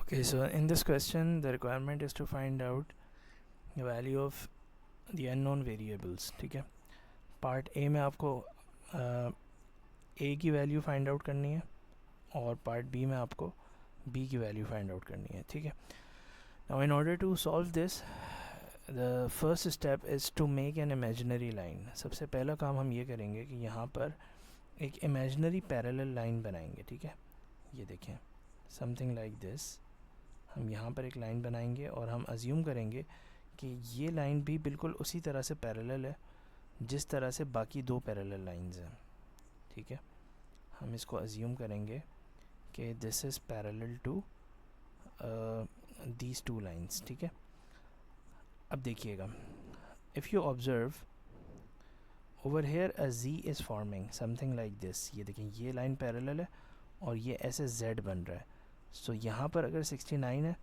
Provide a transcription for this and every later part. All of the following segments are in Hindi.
Okay, so in this question the requirement is to find out the value of the unknown variables. ठीक है, पार्ट ए में आपको ए की वैल्यू फाइंड आउट करनी है और पार्ट बी में आपको बी की वैल्यू फाइंड आउट करनी है. ठीक है, now in order to solve this the first step is to make an imaginary line. सबसे पहला काम हम ये करेंगे कि यहाँ पर एक इमेजिनरी पैरेलल लाइन बनाएंगे. ठीक है, ये देखें समथिंग लाइक दिस. हम यहाँ पर एक लाइन बनाएंगे और हम अज्यूम करेंगे कि ये लाइन भी बिल्कुल उसी तरह से पैरेलल है जिस तरह से बाकी दो पैरेलल लाइंस हैं. ठीक है, हम इसको अज्यूम करेंगे कि this is parallel to these two lines. ठीक है, अब देखिएगा, if you observe over here a G is forming something like this. ये देखें, ये लाइन पैरेलल है और ये ऐसे जेड बन रहा है. सो यहाँ पर अगर 69 है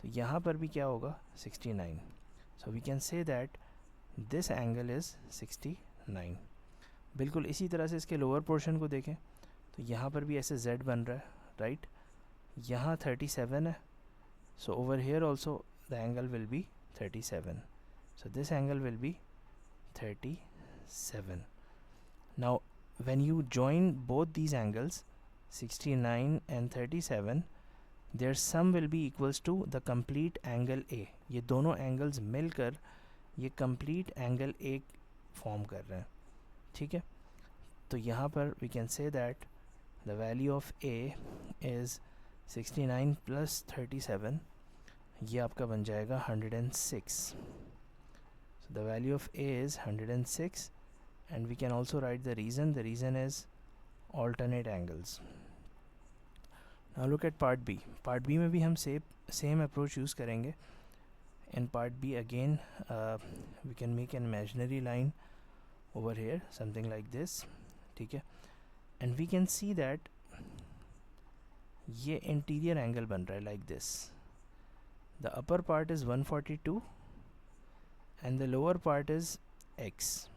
तो यहाँ पर भी क्या होगा 69. So we can say that this angle is 69. बिल्कुल इसी तरह से इसके लोअर पोर्शन को देखें तो यहाँ पर भी ऐसे z बन रहा है, राइट. यहाँ 37 है. So over here also the angle will be 37. So this angle will be 37. Now when you join both these angles 69 and 37, their sum will be equals to the complete angle A. ये दोनों एंगल्स मिलकर ये complete angle A फॉर्म कर रहे हैं. ठीक है, तो यहाँ पर we can say that the value of A is 69 plus 37. ये आपका बन जाएगा 106. So the value of A is 106 and we can also write the reason. The reason is alternate angles. Now look at part B. Part B में भी हम same approach use करेंगे. In part B again we can make an imaginary line over here something like this. ठीक है, and we can see that ये interior angle बन रहा है like this. The upper part is 142 and the lower part is x.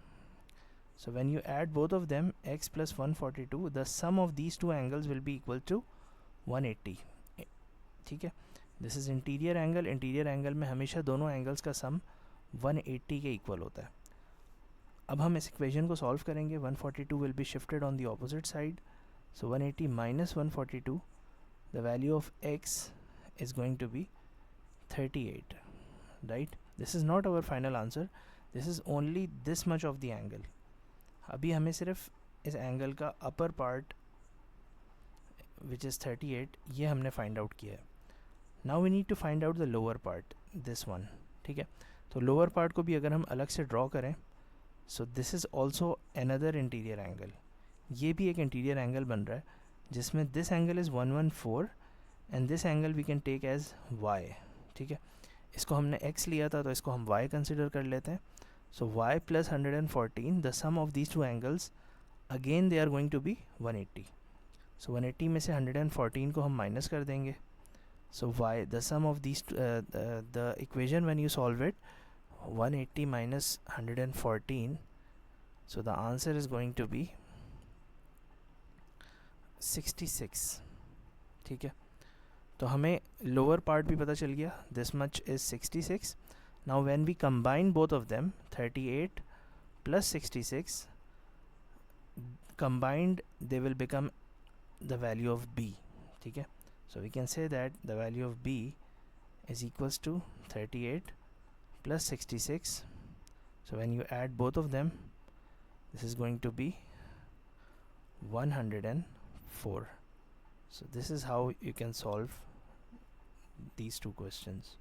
So when you add both of them, x plus 142, the sum of these two angles will be equal to 180. ठीक है, this is interior angle. Interior angle में हमेशा दोनों एंगल्स का सम 180 के इक्वल होता है. अब हम इस इक्वेशन को सॉल्व करेंगे. 142 will be shifted on the opposite side. So 180 minus 142, the value of x is going to be 38. Right, this is not our final answer, this is only this much of the angle. अभी हमें सिर्फ इस एंगल का अपर पार्ट विच इज़ 38 ये हमने फाइंड आउट किया है. Now we need to find out the lower part, this one. ठीक है, तो लोअर पार्ट को भी अगर हम अलग से ड्रॉ करें, so this is also another interior angle. ये भी एक इंटीरियर एंगल बन रहा है जिसमें this angle is 114 and this angle we can take as y. ठीक है, इसको हमने x लिया था तो इसको हम y कंसिडर कर लेते हैं. So y plus 114, the sum of these two angles, again they are going to be 180. So 180 में से 114 को हम माइनस कर देंगे. So y, the sum of these the equation when you solve it, 180 minus 114, so the answer is going to be 66. ठीक है, तो हमें लोअर पार्ट भी पता चल गया, this much is 66. Now when we combine both of them, 38 plus 66, combined they will become the value of b. ठीक है, so we can say that the value of b is equals to 38 plus 66. So when you add both of them, this is going to be 104. So this is how you can solve these two questions.